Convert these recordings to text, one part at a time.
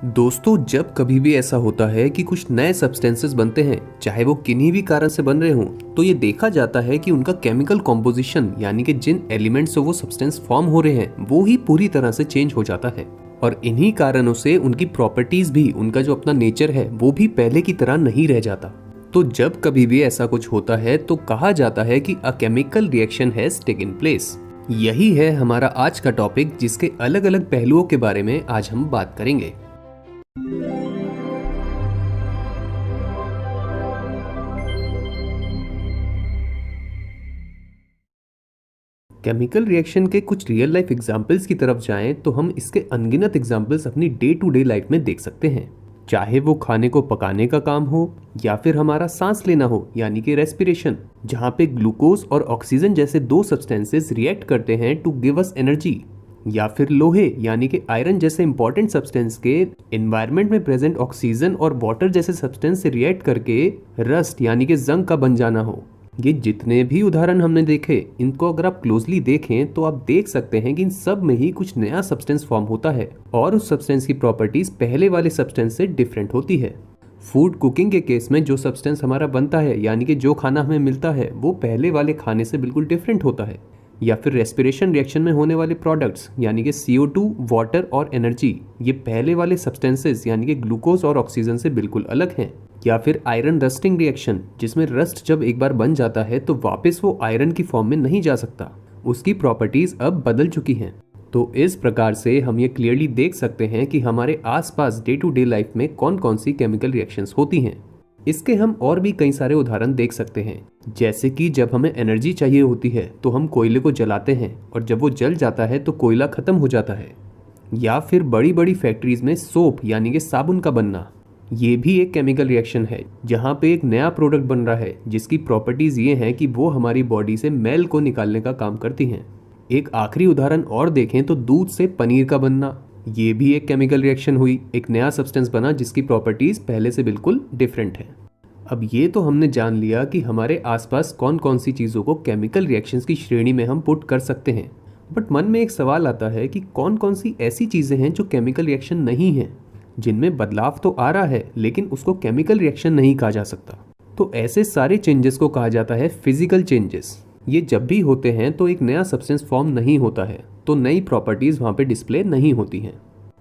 दोस्तों, जब कभी भी ऐसा होता है कि कुछ नए सब्सटेंसेस बनते हैं, चाहे वो किन्हीं भी कारण से बन रहे हों, तो ये देखा जाता है कि उनका केमिकल कॉम्पोजिशन यानी कि जिन एलिमेंट्स से वो सब्सटेंस फॉर्म हो रहे हैं वो ही पूरी तरह से चेंज हो जाता है। और इन्हीं कारणों से उनकी प्रॉपर्टीज भी, उनका जो अपना नेचर है वो भी पहले की तरह नहीं रह जाता। तो जब कभी भी ऐसा कुछ होता है तो कहा जाता है कि अ chemical reaction has taken place. यही है हमारा आज का टॉपिक, जिसके अलग अलग पहलुओं के बारे में आज हम बात करेंगे। केमिकल रिएक्शन के कुछ रियल लाइफ एग्जाम्पल्स की तरफ जाएं तो हम इसके अनगिनत एग्जाम्पल्स अपनी डे टू डे लाइफ में देख सकते हैं। चाहे वो खाने को पकाने का काम हो या फिर हमारा सांस लेना हो यानी कि रेस्पिरेशन, जहाँ पे ग्लूकोज और ऑक्सीजन जैसे दो सब्सटेंसेस रिएक्ट करते हैं टू गिव अस एनर्जी, या फिर लोहे यानी कि आयरन जैसे इंपॉर्टेंट सब्सटेंस के एनवायरनमेंट में प्रेजेंट ऑक्सीजन और वाटर जैसे सब्सटेंस से रिएक्ट करके रस्ट यानी कि जंग का बन जाना हो। ये जितने भी उदाहरण हमने देखे, इनको अगर आप क्लोजली देखें तो आप देख सकते हैं कि इन सब में ही कुछ नया सब्सटेंस फॉर्म होता है और उस सब्सटेंस की प्रॉपर्टीज पहले वाले सब्सटेंस से डिफरेंट होती है। फूड कुकिंग के केस में जो सब्सटेंस हमारा बनता है यानी कि जो खाना हमें मिलता है वो पहले वाले खाने से बिल्कुल डिफरेंट होता है। या फिर रेस्पिरेशन रिएक्शन में होने वाले प्रोडक्ट्स यानी कि CO2, वाटर और एनर्जी, ये पहले वाले सब्सटेंसेस यानी कि ग्लूकोज और ऑक्सीजन से बिल्कुल अलग हैं। या फिर आयरन रस्टिंग रिएक्शन, जिसमें रस्ट जब एक बार बन जाता है तो वापस वो आयरन की फॉर्म में नहीं जा सकता, उसकी प्रॉपर्टीज अब बदल चुकी हैं। तो इस प्रकार से हम ये क्लियरली देख सकते हैं कि हमारे आसपास डे टू डे लाइफ में कौन कौन सी केमिकल रिएक्शंस होती हैं। इसके हम और भी कई सारे उदाहरण देख सकते हैं, जैसे कि जब हमें एनर्जी चाहिए होती है तो हम कोयले को जलाते हैं और जब वो जल जाता है तो कोयला खत्म हो जाता है। या फिर बड़ी बड़ी फैक्ट्रीज में सोप यानी कि साबुन का बनना, ये भी एक केमिकल रिएक्शन है जहाँ पे एक नया प्रोडक्ट बन रहा है जिसकी प्रॉपर्टीज ये हैं कि वो हमारी बॉडी से मैल को निकालने का काम करती हैं। एक आखिरी उदाहरण और देखें तो दूध से पनीर का बनना, ये भी एक केमिकल रिएक्शन हुई, एक नया सब्सटेंस बना जिसकी प्रॉपर्टीज पहले से बिल्कुल डिफरेंट है। अब ये तो हमने जान लिया कि हमारे आसपास कौन कौन सी चीज़ों को केमिकल रिएक्शंस की श्रेणी में हम पुट कर सकते हैं, बट मन में एक सवाल आता है कि कौन कौन सी ऐसी चीज़ें हैं जो केमिकल रिएक्शन नहीं हैं, जिनमें बदलाव तो आ रहा है लेकिन उसको केमिकल रिएक्शन नहीं कहा जा सकता। तो ऐसे सारे चेंजेस को कहा जाता है फिजिकल चेंजेस। ये जब भी होते हैं तो एक नया सब्सटेंस फॉर्म नहीं होता है, तो नई प्रॉपर्टीज वहाँ पे डिस्प्ले नहीं होती हैं।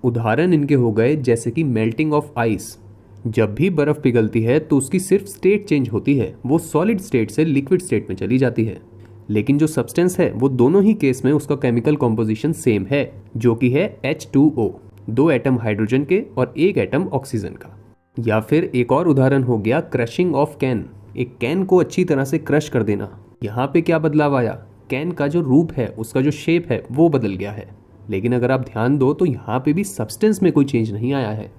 उदाहरण इनके हो गए जैसे कि मेल्टिंग ऑफ आइस। जब भी बर्फ पिघलती है तो उसकी सिर्फ स्टेट चेंज होती है, वो सॉलिड स्टेट से लिक्विड स्टेट में चली जाती है, लेकिन जो सब्सटेंस है वो दोनों ही केस में उसका केमिकल कॉम्पोजिशन सेम है, जो कि है H2O, 2 एटम हाइड्रोजन के और 1 एटम ऑक्सीजन का। या फिर एक और उदाहरण हो गया क्रशिंग ऑफ कैन, एक कैन को अच्छी तरह से क्रश कर देना। यहाँ पे क्या बदलाव आया, कैन का जो रूप है, उसका जो शेप है वो बदल गया है, लेकिन अगर आप ध्यान दो तो यहाँ पे भी सब्सटेंस में कोई चेंज नहीं आया है।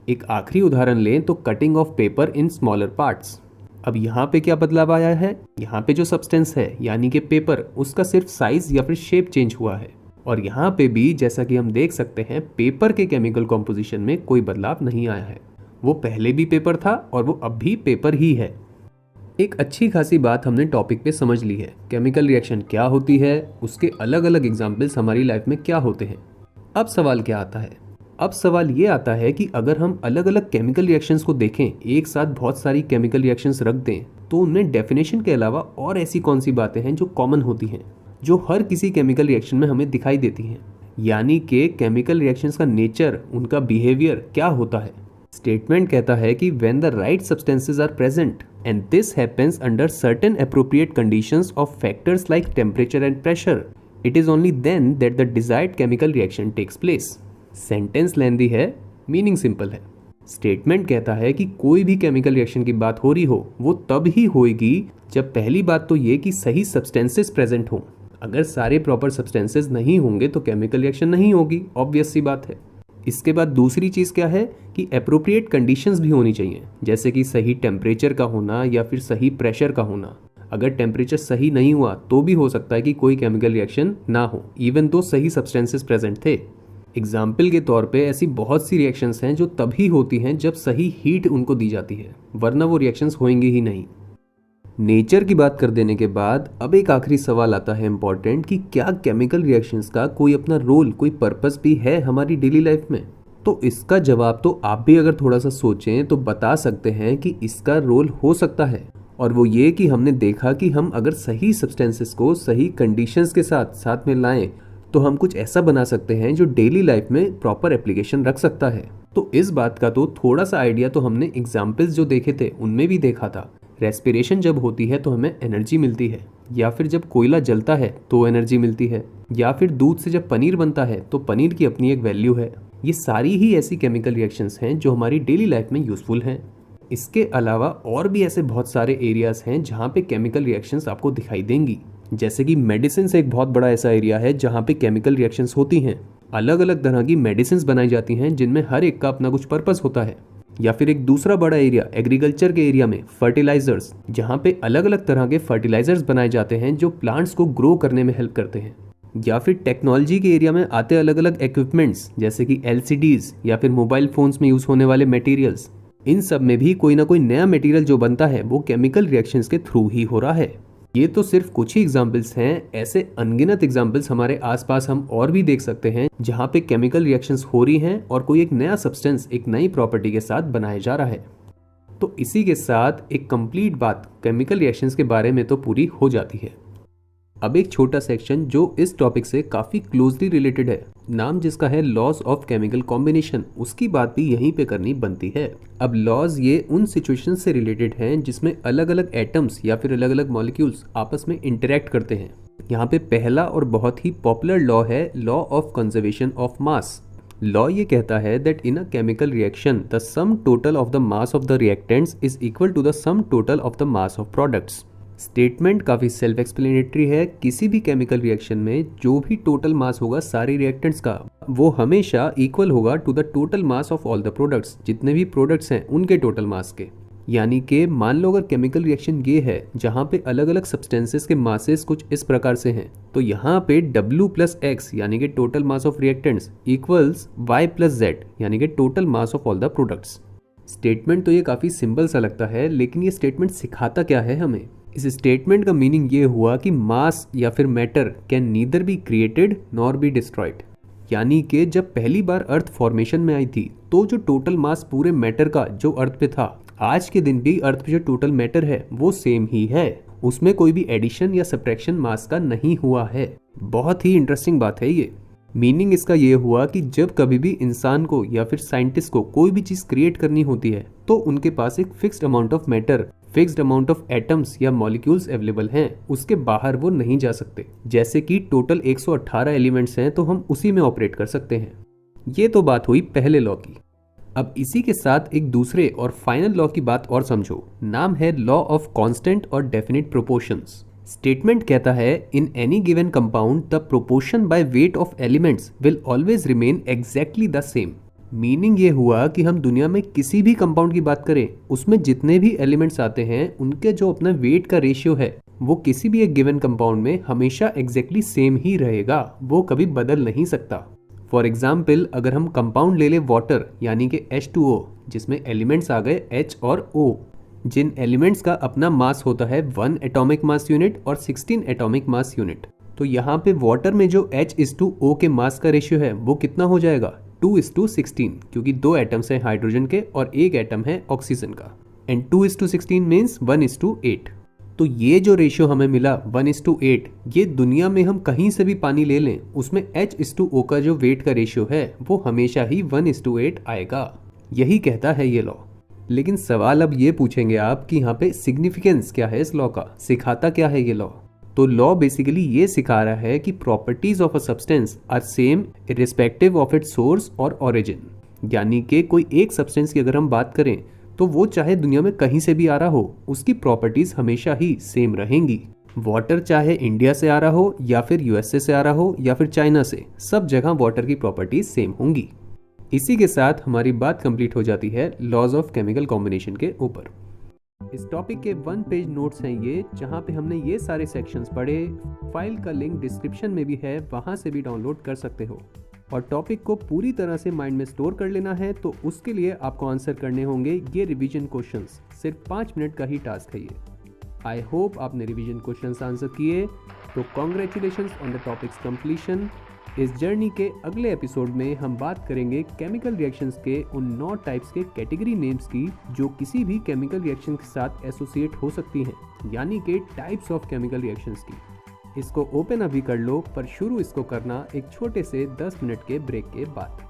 एक आखिरी उदाहरण लें तो cutting of paper in smaller parts. अब यहाँ पे क्या बदलाव आया है, यहाँ पे जो सब्सटेंस है यानी कि पेपर, उसका सिर्फ साइज या फिर शेप चेंज हुआ है। और यहाँ पे भी जैसा कि हम देख सकते हैं, पेपर के केमिकल कॉम्पोजिशन में कोई बदलाव नहीं आया है, वो पहले भी पेपर था और वो अब भी पेपर ही है। एक अच्छी खासी बात हमने टॉपिक पे समझ ली है, केमिकल रिएक्शन क्या होती है, उसके अलग अलग एग्जाम्पल्स हमारी लाइफ में क्या होते हैं। अब सवाल क्या आता है, अब सवाल ये आता है कि अगर हम अलग अलग केमिकल रिएक्शंस को देखें, एक साथ बहुत सारी केमिकल रिएक्शंस रख दें, तो उनमें डेफिनेशन के अलावा और ऐसी कौन सी बातें हैं जो कॉमन होती हैं, जो हर किसी केमिकल रिएक्शन में हमें दिखाई देती हैं। यानी कि केमिकल रिएक्शंस का नेचर, उनका बिहेवियर क्या होता है। स्टेटमेंट कहता है कि when the right substances are present and this happens under certain appropriate conditions of factors like temperature and pressure, it is only then that the desired chemical reaction takes place. Sentence lengthy है, meaning simple है। Statement कहता है कि कोई भी chemical reaction की बात हो रही हो वो तब ही होएगी जब पहली बात तो ये कि सही सब्सटेंसेस प्रेजेंट हों। अगर सारे प्रॉपर सब्सटेंसेस नहीं होंगे तो केमिकल रिएक्शन नहीं होगी, ऑब्वियस सी बात है। इसके बाद दूसरी चीज़ क्या है कि एप्रोप्रिएट कंडीशंस भी होनी चाहिए, जैसे कि सही टेम्परेचर का होना या फिर सही प्रेशर का होना। अगर टेम्परेचर सही नहीं हुआ तो भी हो सकता है कि कोई केमिकल रिएक्शन ना हो, इवन तो सही सब्सटेंसेस प्रेजेंट थे। एग्जाम्पल के तौर पे ऐसी बहुत सी रिएक्शंस हैं जो तभी होती हैं जब सही हीट उनको दी जाती है, वरना वो रिएक्शंस होंगी ही नहीं। नेचर की बात कर देने के बाद अब एक आखिरी सवाल आता है इम्पॉर्टेंट, कि क्या केमिकल रिएक्शंस का कोई अपना रोल, कोई पर्पस भी है हमारी डेली लाइफ में। तो इसका जवाब तो आप भी अगर थोड़ा सा सोचें तो बता सकते हैं कि इसका रोल हो सकता है, और वो ये कि हमने देखा कि हम अगर सही सब्सटेंसेस को सही कंडीशंस के साथ साथ में लाएं तो हम कुछ ऐसा बना सकते हैं जो डेली लाइफ में प्रॉपर एप्लीकेशन रख सकता है। तो इस बात का तो थोड़ा सा आइडिया तो हमने एग्जाम्पल्स जो देखे थे उनमें भी देखा था। रेस्पिरेशन जब होती है तो हमें एनर्जी मिलती है, या फिर जब कोयला जलता है तो एनर्जी मिलती है, या फिर दूध से जब पनीर बनता है तो पनीर की अपनी एक वैल्यू है। ये सारी ही ऐसी केमिकल रिएक्शंस हैं जो हमारी डेली लाइफ में यूजफुल हैं। इसके अलावा और भी ऐसे बहुत सारे एरियाज हैं जहाँ पे केमिकल रिएक्शंस आपको दिखाई देंगी, जैसे कि मेडिसिन से एक बहुत बड़ा ऐसा एरिया है जहाँ पे केमिकल रिएक्शंस होती हैं। अलग अलग तरह की मेडिसिन बनाई जाती हैं जिनमें हर एक का अपना कुछ पर्पस होता है। या फिर एक दूसरा बड़ा एरिया एग्रीकल्चर के एरिया में फर्टिलाइजर्स, जहाँ पे अलग अलग तरह के फर्टिलाइजर्स बनाए जाते हैं जो प्लांट्स को ग्रो करने में हेल्प करते हैं। या फिर टेक्नोलॉजी के एरिया में आते अलग अलग इक्विपमेंट्स जैसे कि LCDs या फिर मोबाइल फोन्स में यूज होने वाले मटेरियल्स। इन सब में भी कोई ना कोई नया मटेरियल जो बनता है वो केमिकल रिएक्शंस के थ्रू ही हो रहा है। ये तो सिर्फ कुछ ही एग्जाम्पल्स हैं, ऐसे अनगिनत एग्जाम्पल्स हमारे आसपास हम और भी देख सकते हैं जहाँ पे केमिकल रिएक्शंस हो रही हैं और कोई एक नया सब्सटेंस एक नई प्रॉपर्टी के साथ बनाया जा रहा है। तो इसी के साथ एक कंप्लीट बात केमिकल रिएक्शंस के बारे में तो पूरी हो जाती है। अब एक छोटा सेक्शन जो इस टॉपिक से काफी क्लोजली रिलेटेड है, नाम जिसका है लॉज ऑफ केमिकल कॉम्बिनेशन, उसकी बात भी यहीं पे करनी बनती है। अब लॉज ये उन सिचुएशन से रिलेटेड हैं जिसमें अलग अलग एटम्स या फिर अलग अलग मॉलिक्यूल्स आपस में इंटरेक्ट करते हैं। यहाँ पे पहला और बहुत ही पॉपुलर लॉ है law of conservation of mass. Law ये कहता है that in a chemical reaction the sum total of the mass of the reactants is equal to the sum total of the mass of products. Statement काफी self explanatory है। किसी भी chemical reaction में जो भी टोटल मास होगा सारे reactants का, वो हमेशा इक्वल होगा to the total mass of all the products, जितने भी प्रोडक्ट्स हैं उनके टोटल मास के। यानी कि मान लो अगर केमिकल रिएक्शन ये है जहाँ पे अलग अलग सब्सटेंसेस के मासेस कुछ इस प्रकार से हैं, तो यहाँ पे W + X यानी कि total mass of reactants equals Y + Z यानी कि total mass of all the products. Statement तो ये काफी सिंपल सा लगता है, लेकिन ये स्टेटमेंट सिखाता क्या है हमें? इस स्टेटमेंट का मीनिंग ये हुआ कि मास या फिर matter can neither be created nor be destroyed. यानी कि जब पहली बार अर्थ फॉर्मेशन में आई थी तो जो टोटल मास पूरे मैटर का जो अर्थ पे था, आज के दिन भी अर्थ पे जो टोटल मैटर है वो सेम ही है, उसमें कोई भी एडिशन या सब्ट्रैक्शन मास का नहीं हुआ है। बहुत ही इंटरेस्टिंग बात है ये। मीनिंग इसका ये हुआ कि जब कभी भी इंसान को या फिर साइंटिस्ट को कोई भी चीज क्रिएट करनी होती है तो उनके पास एक fixed amount of matter, fixed amount of atoms या मॉलिक्यूल्स अवेलेबल हैं, उसके बाहर वो नहीं जा सकते। जैसे कि टोटल 118 एलिमेंट्स हैं तो हम उसी में ऑपरेट कर सकते हैं। ये तो बात हुई पहले लॉ की। अब इसी के साथ एक दूसरे और फाइनल लॉ की बात और समझो, नाम है लॉ ऑफ कांस्टेंट और डेफिनिट प्रोपोर्शंस। स्टेटमेंट कहता है in any given compound the proportion by weight of elements will always remain exactly the same. Meaning ये हुआ कि हम दुनिया में किसी भी कंपाउंड की बात करें, उसमें जितने भी एलिमेंट्स आते हैं उनके जो अपना वेट का रेशियो है वो किसी भी एक गिवन कंपाउंड में हमेशा एग्जैक्टली सेम ही रहेगा, वो कभी बदल नहीं सकता। फॉर एग्जाम्पल अगर हम कंपाउंड ले ले वाटर यानी कि H2O, जिसमें एलिमेंट्स आ गए H और O, जिन एलिमेंट्स का अपना मास होता है 1 एटॉमिक मास यूनिट और 16 एटॉमिक मास यूनिट, तो यहाँ पे वाटर में जो H/O के मास का रेशियो है वो कितना हो जाएगा? 2:16, क्योंकि 2 एटम्स हैं हाइड्रोजन के और 1 एटम है ऑक्सीजन का। And 2:16 means 1:8। तो ये जो रेशियो हमें मिला 1:8, ये दुनिया में हम कहीं से भी पानी ले लें उसमें H/O का जो वेट का रेशियो है वो हमेशा ही 1:8 आएगा। यही कहता है ये लॉ। लेकिन सवाल अब ये पूछेंगे आप कि यहाँ पे सिग्निफिकेंस क्या है इस लॉ का, सिखाता क्या है ये लॉ? तो लॉ बेसिकली ये सिखा रहा है कि properties of a substance are same irrespective of its source और ओरिजिन। यानी कि कोई एक सब्सटेंस की अगर हम बात करें तो वो चाहे दुनिया में कहीं से भी आ रहा हो, उसकी प्रॉपर्टीज हमेशा ही सेम रहेंगी। वाटर चाहे इंडिया से आ रहा हो या फिर USA से आ रहा हो या फिर चाइना से, सब जगह वाटर की प्रॉपर्टीज सेम होंगी। इसी के साथ हमारी बात कंप्लीट हो जाती है लॉज ऑफ केमिकल कॉम्बिनेशन के ऊपर। इस टॉपिक के 1 पेज नोट्स हैं ये, जहां पे हमने ये सारे सेक्शंस पढ़े। फाइल का लिंक डिस्क्रिप्शन में भी है, वहां से भी डाउनलोड कर सकते हो। और टॉपिक को पूरी तरह से माइंड में स्टोर कर लेना है, तो उसके लिए आपको आंसर करने होंगे ये रिवीजन क्वेश्चंस। सिर्फ 5 मिनट का ही टास्क है ये। आई होप आपने रिवीजन क्वेश्चंस आंसर किए, तो congratulations on the topics completion. इस जर्नी के अगले एपिसोड में हम बात करेंगे केमिकल रिएक्शंस के उन 9 टाइप्स के कैटेगरी नेम्स की जो किसी भी केमिकल रिएक्शन के साथ एसोसिएट हो सकती हैं, यानी कि टाइप्स ऑफ केमिकल रिएक्शंस की। इसको ओपन अभी कर लो, पर शुरू इसको करना एक छोटे से 10 मिनट के ब्रेक के बाद।